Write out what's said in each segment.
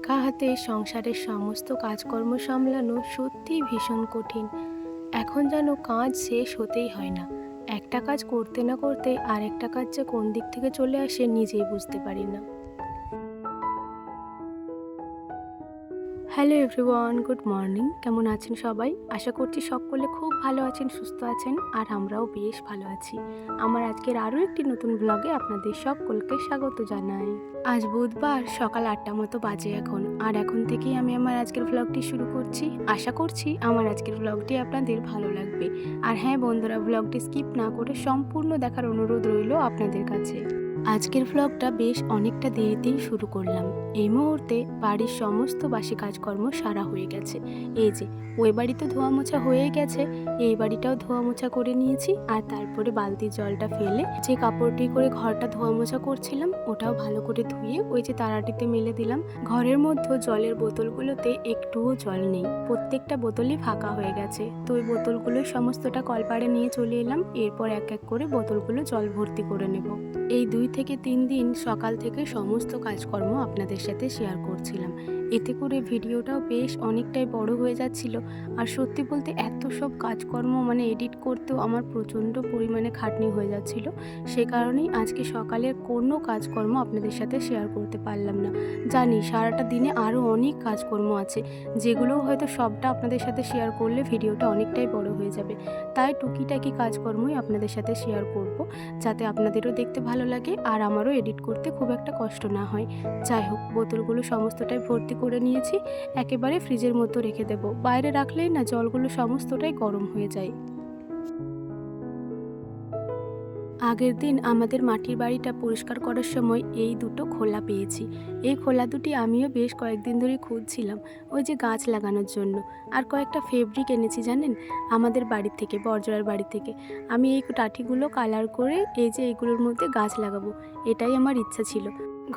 একা হাতে সংসারের সমস্ত কাজকর্ম সামলানো সত্যিই ভীষণ কঠিন। এখন যেন কাজ শেষ হতেই হয় না। একটা কাজ করতে না করতে আরেকটা কাজ যে কোন দিক থেকে চলে আসে নিজেই বুঝতে পারি না। Hello everyone, good morning. কেমন আছেন সবাই? আশা করছি সকলে খুব ভালো আছেন, সুস্থ আছেন, আর আমরাও বেশ ভালো আছি। আমার আজকের আরও একটি নতুন ব্লগে আপনাদের সকলকে স্বাগত জানাই। আজ বুধবার, সকাল ৮টা মতো বাজে এখন। আর এখন থেকেই আমি আমার আজকের ব্লগটি শুরু করছি। আশা করছি আমার আজকের ব্লগটি আপনাদের ভালো লাগবে। আর হ্যাঁ বন্ধুরা, ব্লগটি স্কিপ না করে সম্পূর্ণ দেখার অনুরোধ রইল আপনাদের কাছে। আজকের ভ্লগটা বেশ অনেকটা দেরিতেই শুরু করলাম। এই মুহূর্তে বাড়ির সমস্ত বাসি কাজকর্ম সারা হয়ে গেছে। এই যে ওই বাড়ি তো ধোয়া মোছা হয়েই গেছে, এই বাড়িটাও ধোয়া মোছা করে নিয়েছি। আর তারপরে বালতির জলটা ফেলে যে কাপড়টি করে ঘরটা ধোয়া মোছা করছিলাম ওটাও ভালো করে ধুয়ে ওই যে তারাটিতে মেলে দিলাম। ঘরের মধ্যে জলের বোতলগুলোতে একটুও জল নেই, প্রত্যেকটা বোতলই ফাঁকা হয়ে গেছে। তো ওই বোতলগুলো সমস্তটা কলপাড়ে নিয়ে চলে এলাম। এরপর এক এক করে বোতলগুলো জল ভর্তি করে নেব। এই 2 থেকে 3 দিন সকাল থেকে সমস্ত কাজকর্ম আপনাদের সাথে শেয়ার করছিলাম। এতে করে ভিডিওটাও বেশ অনেকটাই বড় হয়ে যাচ্ছিল। আর সত্যি বলতে এত সব কাজকর্ম এডিট করতেও আমার প্রচণ্ড পরিমাণে খাটনি হয়ে যাচ্ছিল। সে কারণেই আজকে সকালের কোনো কাজকর্ম আপনাদের সাথে শেয়ার করতে পারলাম না। জানি সারাটা দিনে আরও অনেক কাজকর্ম আছে, যেগুলোও হয়তো সবটা আপনাদের সাথে শেয়ার করলে ভিডিওটা অনেকটাই বড় হয়ে যাবে। তাই টুকিটাকি কাজকর্মই আপনাদের সাথে শেয়ার করব, যাতে আপনাদেরও দেখতে ভালো লাগে আর আমারও এডিট করতে খুব একটা কষ্ট না হয়। যাই হোক, বোতলগুলো সমস্তটাই ভর্তি করে নিয়েছি। একেবারে ফ্রিজের মধ্যে রেখে দেব। বাইরে রাখলেই না জলগুলো সমস্তটাই গরম হয়ে যায়। আগের দিন আমাদের মাটির বাড়িটা পরিষ্কার করার সময় এই দুটো খোলা পেয়েছি। এই খোলা দুটি আমিও বেশ কয়েকদিন ধরে খুঁজছিলাম, ওই যে গাছ লাগানোর জন্য। আর কয়েকটা ফেব্রিক এনেছি জানেন, আমাদের বাড়ি থেকে, বর্জরার বাড়ি থেকে। আমি এই টাঠিগুলো কালার করে এই যে এইগুলোর মধ্যে গাছ লাগাবো, এটাই আমার ইচ্ছা ছিল।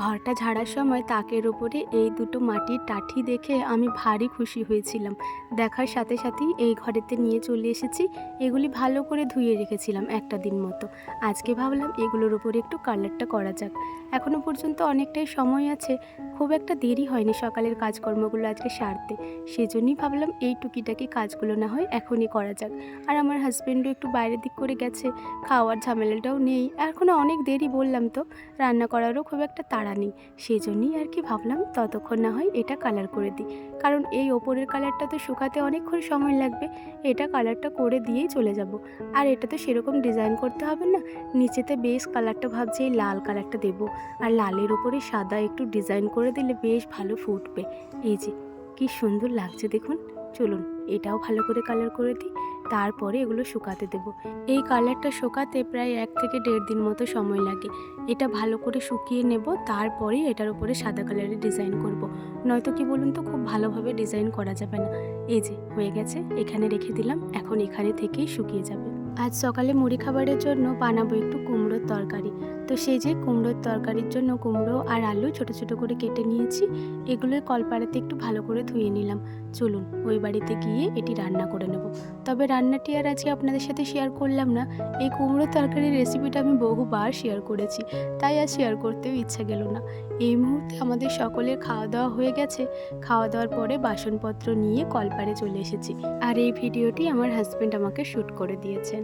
ঘরটা ঝাড়ার সময় তাকের ওপরে এই দুটো মাটির টাঠি দেখে আমি ভারী খুশি হয়েছিলাম। দেখার সাথে সাথেই এই ঘরেতে নিয়ে চলে এসেছি। এগুলি ভালো করে ধুয়ে রেখেছিলাম একটা দিন মতো। আজকে ভাবলাম এগুলোর উপরে একটু কালারটা করা যাক। এখনও পর্যন্ত অনেকটাই সময় আছে, খুব একটা দেরি হয়নি সকালের কাজকর্মগুলো আজকে সারতে। সেজন্যই ভাবলাম এই টুকিটাকি কাজগুলো না হয় এখনই করা যাক। আর আমার হাজব্যান্ডও একটু বাইরের দিক করে গেছে, খাওয়ার ঝামেলাটাও নেই। এখনও অনেক দেরি, বললাম তো, রান্না করারও খুব একটা তাড়া নেই। সেজন্যই আর কি ভাবলাম ততক্ষণ না হয় এটা কালার করে দিই, কারণ এই ওপরের কালারটা তো শুকাতে অনেকক্ষণ সময় লাগবে। এটা কালারটা করে দিয়েই চলে যাব। আর এটা তো সেরকম ডিজাইন করতে হবে না, নিচেতে বেশ কালারটা ভাবছি এই লাল কালারটা দেবো। আর লালের উপরে সাদা একটু ডিজাইন করে দিলে বেশ ভালো ফুটবে। এই যে কি সুন্দর লাগছে দেখুন। চলুন এটাও ভালো করে কালার করে দিই, তারপরে এগুলো শুকাতে দেব। এই কালারটা শুকাতে প্রায় 1 থেকে 1.5 দিন মতো সময় লাগে। এটা ভালো করে শুকিয়ে নেব, তারপরেই এটার উপরে সাদা কালারের ডিজাইন করব। নয়তো কি বলুন তো, খুব ভালোভাবে ডিজাইন করা যাবে না। এই যে হয়ে গেছে, এখানে রেখে দিলাম, এখন এখানে থেকেই শুকিয়ে যাবে। আজ সকালে মুড়ি খাবারের জন্য বানাবো একটু কুমড়োর তরকারি। তো সেই যে কুমড়োর তরকারির জন্য কুমড়ো আর আলু ছোট ছোট করে কেটে নিয়েছি। এগুলোই কলপাড়াতে একটু ভালো করে ধুয়ে নিলাম। চলুন ওই বাড়িতে গিয়ে এটি রান্না করে নেব। তবে রান্নাটি আর আজকে আপনাদের সাথে শেয়ার করলাম না। এই কুমড়োর তরকারির রেসিপিটা আমি বহুবার শেয়ার করেছি, তাই আর শেয়ার করতেও ইচ্ছা গেল না। এই মুহূর্তে আমাদের সকলের খাওয়া দাওয়া হয়ে গেছে। খাওয়া দাওয়ার পরে বাসনপত্র নিয়ে কলপাড়ে চলে এসেছি। আর এই ভিডিওটি আমার হাজব্যান্ড আমাকে শ্যুট করে দিয়েছেন।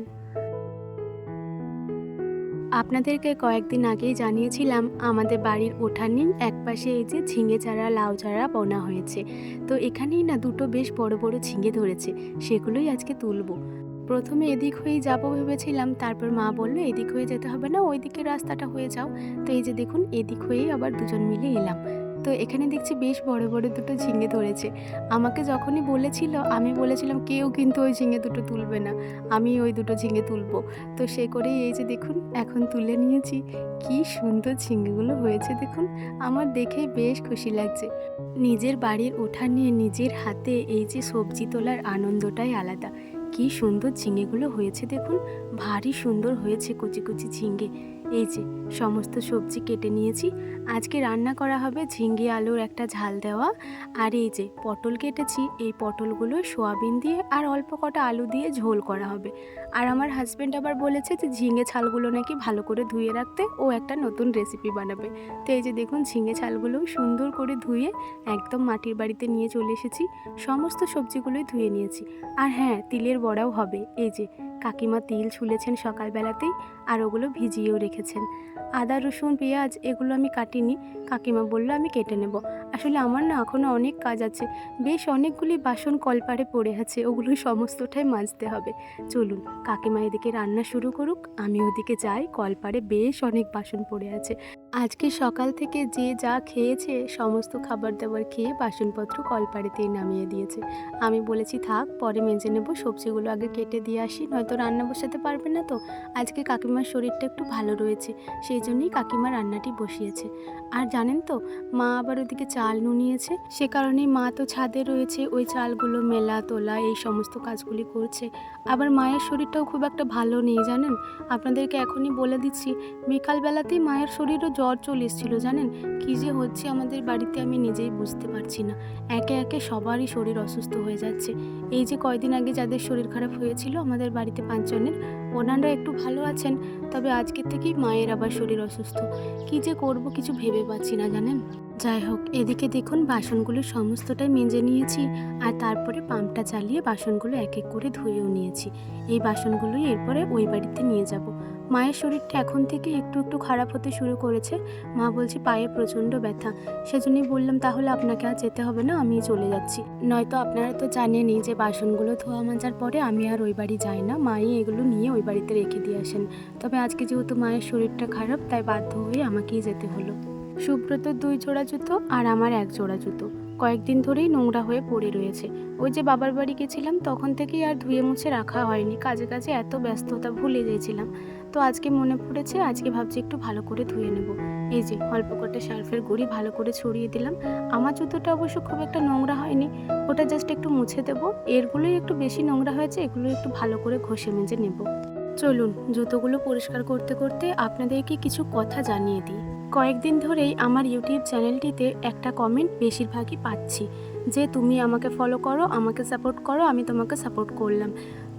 আপনাদেরকে কয়েকদিন আগেই জানিয়েছিলাম আমাদের বাড়ির উঠানেই একপাশে এই যে ঝিঙে চারা, লাউ চারা বোনা হয়েছে। তো এখানেই না দুটো বেশ বড় বড় ঝিঙে ধরেছে, সেগুলোই আজকে তুলব। প্রথমে এদিক হয়েই যাবো ভেবেছিলাম, তারপর মা বললো এদিক হয়ে যেতে হবে না, ওই দিকের রাস্তাটা হয়ে যাও। তো এই যে দেখুন, এদিক হয়েই আবার দুজন মিলে এলাম। তো এখানে দেখছি বেশ বড় বড় দুটো ঝিঙে ধরেছে। আমাকে যখনই বলেছিল, আমি বলেছিলাম কেউ কিন্তু ওই ঝিঙে দুটো তুলবে না, আমি ওই দুটো ঝিঙে তুলবো। তো সে করেই এই যে দেখুন এখন তুলে নিয়েছি। কি সুন্দর ঝিঙেগুলো হয়েছে দেখুন, আমার দেখেই বেশ খুশি লাগছে। নিজের বাড়ির উঠান নিয়ে নিজের হাতে এই যে সবজি তোলার আনন্দটাই আলাদা। কি সুন্দর ঝিঙেগুলো হয়েছে দেখুন, ভারী সুন্দর হয়েছে কচি কচি ঝিঙে। এই যে সমস্ত সবজি কেটে নিয়েছি। আজকে রান্না করা হবে ঝিঙ্গে আলুর একটা ঝাল দেওয়া। আর এই যে পটল কেটেছি, এই পটলগুলো সোয়াবিন দিয়ে আর অল্প কটা আলু দিয়ে ঝোল করা হবে। আর আমার হাজব্যান্ড আবার বলেছে যে ঝিঙে ছালগুলো নাকি ভালো করে ধুয়ে রাখতে, ও একটা নতুন রেসিপি বানাবে। তো এই যে দেখুন ঝিঙে ছালগুলো সুন্দর করে ধুয়ে একদম মাটির বাড়িতে নিয়ে চলে এসেছি। সমস্ত সবজিগুলোই ধুয়ে নিয়েছি। আর হ্যাঁ, তিলের বড়াও হবে। এই যে কাকিমা তিল ছুলেছেন সকালবেলাতেই, আর ওগুলো ভিজিয়েও রেখেছেন। আদা রসুন পেঁয়াজ এগুলো আমি কাটিনি, কাকিমা বললো আমি কেটে নেব। আসলে আমার না এখনও অনেক কাজ আছে, বেশ অনেকগুলি বাসন কলপারে পড়ে আছে, ওগুলো সমস্তটাই মাজতে হবে। চলুন কাকিমা এদিকে রান্না শুরু করুক, আমি ওদিকে যাই। কলপারে বেশ অনেক বাসন পড়ে আছে। আজকে সকাল থেকে যে যা খেয়েছে সমস্ত খাবার দাবার খেয়ে বাসনপত্র কলপাড়েতেই নামিয়ে দিয়েছে। আমি বলেছি থাক, পরে মেজে নেব, সবজিগুলো আগে কেটে দিয়ে আসি, নয়তো রান্না বসাতে পারবে না। তো আজকে কাকিমার শরীরটা একটু ভালো রয়েছে, সেই জন্যই কাকিমা রান্নাটি বসিয়েছে। আর জানেন তো, মা আবার ওদিকে চাল নুনিয়েছে, সে কারণেই মা তো ছাদে রয়েছে, ওই চালগুলো মেলা তোলা এই সমস্ত কাজগুলি করছে। আবার মায়ের শরীরটাও খুব একটা ভালো নেই জানেন, আপনাদেরকে এখনই বলে দিচ্ছি। বিকালবেলাতেই মায়ের শরীরও জ্বর চলে এসেছিল জানেন। কী যে হচ্ছে আমাদের বাড়িতে আমি নিজেই বুঝতে পারছি না। একে একে সবারই শরীর অসুস্থ হয়ে যাচ্ছে। এই যে কয়দিন আগে যাদের শরীর খারাপ হয়েছিল আমাদের বাড়িতে 5 জনের, ওনারা একটু ভালো আছেন, তবে আজকের থেকেই মায়ের আবার শরীর অসুস্থ। কী যে করব কিছু ভেবে পাচ্ছি না জানেন। যাই হোক, এদিকে দেখুন বাসনগুলো সমস্তটাই মেজে নিয়েছি, আর তারপরে পাম্পটা চালিয়ে বাসনগুলো এক এক করে ধুয়েও নিয়েছি। এই বাসনগুলোই এরপরে ওই বাড়িতে নিয়ে যাব। মায়ের শরীরটা এখন থেকে একটু একটু খারাপ হতে শুরু করেছে। মা বলছে পায়ে প্রচণ্ড ব্যথা, সেজন্যই বললাম তাহলে আপনাকে আর যেতে হবে না, আমি চলে যাচ্ছি। নয়তো আপনারা তো জানেনই যে বাসনগুলো ধোয়া মাজার পরে আমি আর ওই বাড়ি যাই না, মাই এগুলো নিয়ে ওই বাড়িতে রেখে দিয়ে আসেন। তবে আজকে যেহেতু মায়ের শরীরটা খারাপ, তাই বাধ্য হয়ে আমাকেই যেতে হলো। সুব্রতর 2 জোড়া জুতো আর আমার 1 জোড়া জুতো কয়েকদিন ধরেই নোংরা হয়ে পড়ে রয়েছে। ওই যে বাবার বাড়ি গেছিলাম তখন থেকেই আর ধুয়ে মুছে রাখা হয়নি, কাজে কাজে এত ব্যস্ততা ভুলে গিয়েছিলাম। তো আজকে মনে পড়েছে, আজকে ভাবছি একটু ভালো করে ধুয়ে নেব। এই যে অল্প কটা সার্ফের গুঁড়ি ভালো করে ছড়িয়ে দিলাম। আমার জুতোটা অবশ্য খুব একটা নোংরা হয়নি, ওটা জাস্ট একটু মুছে দেবো। এরগুলোই একটু বেশি নোংরা হয়েছে, এগুলো একটু ভালো করে ঘষে মেজে নেব। চলুন জুতোগুলো পরিষ্কার করতে করতে আপনাদেরকে কিছু কথা জানিয়ে দিই। কয়েকদিন ধরেই আমার ইউটিউব চ্যানেলটিতে একটা কমেন্ট বেশিরভাগই পাচ্ছি যে তুমি আমাকে ফলো করো, আমাকে সাপোর্ট করো, আমি তোমাকে সাপোর্ট করলাম।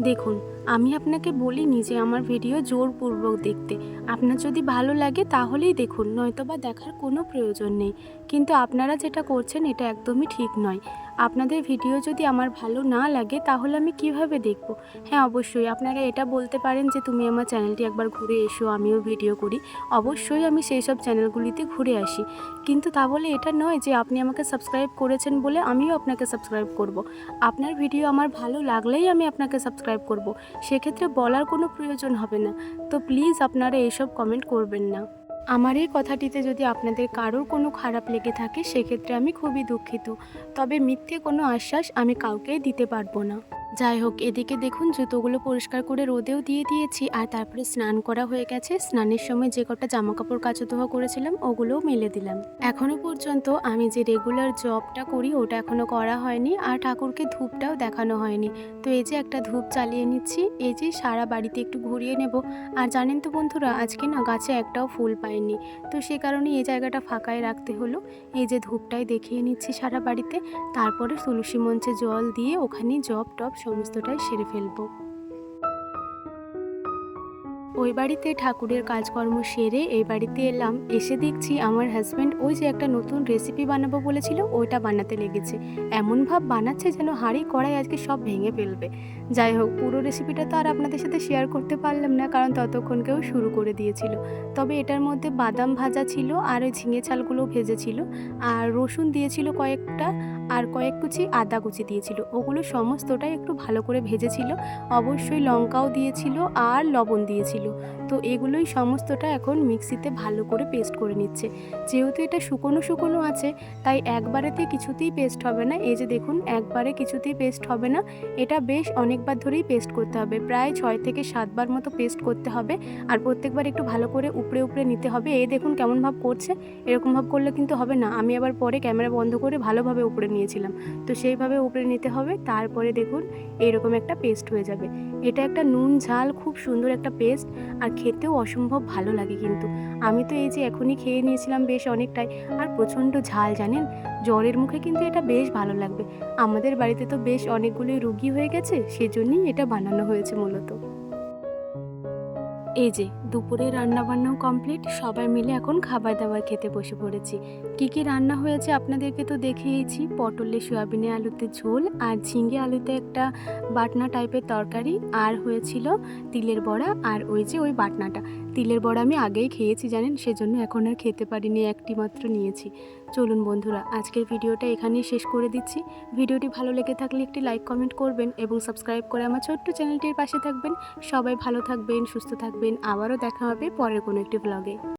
দেখুন, আমি আপনাকে বলিনি যে আমার ভিডিও জোরপূর্বক দেখতে। আপনার যদি ভালো লাগে তাহলেই দেখুন, নয়তো বা দেখার কোনো প্রয়োজন নেই। কিন্তু আপনারা যেটা করছেন এটা একদমই ঠিক নয়। আপনাদের ভিডিও যদি আমার ভালো না লাগে তাহলে আমি কিভাবে দেখব? হ্যাঁ, অবশ্যই আপনারা এটা বলতে পারেন যে তুমি আমার চ্যানেলটি একবার ঘুরে এসো, আমিও ভিডিও করি। অবশ্যই আমি সেই সব চ্যানেলগুলিতে ঘুরে আসি, কিন্তু তা বলে এটা নয় যে আপনি আমাকে সাবস্ক্রাইব করেছেন বলে আমিও আপনাকে সাবস্ক্রাইব করব। আপনার ভিডিও আমার ভালো লাগলেই আমি আপনাকে সাবস্ক্রাইব করব, সেক্ষেত্রে বলার কোনো প্রয়োজন হবে না। তো প্লিজ আপনারা এইসব কমেন্ট করবেন না। আমার এই কথাটিতে যদি আপনাদের কারোর কোনো খারাপ লেগে থাকে সেক্ষেত্রে আমি খুবই দুঃখিত, তবে মিথ্যে কোনো আশ্বাস আমি কাউকেই দিতে পারবো না। যাই হোক, এদিকে দেখুন জুতোগুলো পরিষ্কার করে রোদেও দিয়ে দিয়েছি, আর তারপরে স্নান করা হয়ে গেছে। স্নানের সময় যে কটা জামা কাপড় কাচা ধোয়া করেছিলাম ওগুলোও মেলে দিলাম। এখনো পর্যন্ত আমি যে রেগুলার জবটা করি ওটা এখনো করা হয়নি, আর ঠাকুরকে ধূপটাও দেখানো হয়নি। তো এই যে একটা ধূপ চালিয়ে নিচ্ছি, এই যে সারা বাড়িতে একটু ঘুরিয়ে নেব। আর জানেন তো বন্ধুরা, আজকে না গাছে একটাও ফুল পাইনি, তো সে কারণে এই জায়গাটা ফাঁকায় রাখতে হলো। এই যে ধূপটাই দেখিয়ে নিচ্ছি সারা বাড়িতে, তারপরে তুলসী মঞ্চে জল দিয়ে ওখানে জপ টপ সমস্তটাই সেরে ফেলবো। ওই বাড়িতে ঠাকুরের কাজকর্ম সেরে এই বাড়িতে এলাম, এসে দেখছি আমার হাজব্যান্ড ওই যে একটা নতুন রেসিপি বানাবো বলেছিল ওইটা বানাতে লেগেছে। এমন ভাব বানাচ্ছে যেন হাঁড়ি কড়াই আজকে সব ভেঙে ফেলবে। যাই হোক, পুরো রেসিপিটা তো আর আপনাদের সাথে শেয়ার করতে পারলাম না, কারণ ততক্ষণ কেউ শুরু করে দিয়েছিল। তবে এটার মধ্যে বাদাম ভাজা ছিল, আর ওই ঝিঙে ছালগুলো ভেজেছিল, আর রসুন দিয়েছিল কয়েকটা, আর কয়েক কুচি আদা কুচি দিয়েছিল। ওগুলো সমস্তটাই একটু ভালো করে ভেজেছিল, অবশ্যই লঙ্কাও দিয়েছিল আর লবণ দিয়েছিল। তো এগুলোই সমস্তটা এখন মিক্সিতে ভালো করে পেস্ট করে নিচ্ছে। যেহেতু এটা শুকনো শুকনো আছে, তাই একবারেতে কিছুতেই পেস্ট হবে না। এই যে দেখুন, একবারে কিছুতেই পেস্ট হবে না, এটা বেশ অনেকবার ধরেই পেস্ট করতে হবে, প্রায় 6 থেকে 7 বার মতো পেস্ট করতে হবে। আর প্রত্যেকবার একটু ভালো করে উপরে উপরে নিতে হবে। এই দেখুন কেমন ভাব করছে, এরকম ভাব করলে কিন্তু হবে না। আমি আবার পরে ক্যামেরা বন্ধ করে ভালোভাবে উপরে নিয়েছিলাম, তো সেইভাবে উপরে নিতে হবে। তারপরে দেখুন এরকম একটা পেস্ট হয়ে যাবে। এটা একটা নুন ঝাল খুব সুন্দর একটা পেস্ট। আর খেতেও অসম্ভব ভালো লাগে কিন্তু। আমি তো এই যে এখনই খেয়ে নিয়েছিলাম বেশ অনেকটাই, আর প্রচণ্ড ঝাল জানেন, জ্বরের মুখে কিন্তু এটা বেশ ভালো লাগবে। আমাদের বাড়িতে তো বেশ অনেকগুলোই রুগী হয়ে গেছে, সেজন্যই এটা বানানো হয়েছে মূলত। এই যে দুপুরে রান্নাবান্নাও কমপ্লিট, সবাই মিলে এখন খাবার দাবার খেতে বসে পড়েছি। কি কি রান্না হয়েছে আপনাদেরকে তো দেখিয়েছি, পটলে সয়াবিনে আলুতে ঝোল, আর ঝিঙে আলুতে একটা বাটনা টাইপের তরকারি, আর হয়েছিল তিলের বড়া, আর ওই যে ওই বাটনাটা। তিলের বড়া আমি আগেই খেয়েছি জানেন, সেজন্য এখন আর খেতে পারিনি, একটি মাত্র নিয়েছি। চলুন বন্ধুরা, আজকের ভিডিওটা এখানেই শেষ করে দিচ্ছি। ভিডিওটি ভালো লেগে থাকলে একটি লাইক কমেন্ট করবেন এবং সাবস্ক্রাইব করে আমার ছোট্ট চ্যানেলটির পাশে থাকবেন। সবাই ভালো থাকবেন, সুস্থ থাকবেন। আবারও দেখা হবে পরের কোনো একটি ব্লগে।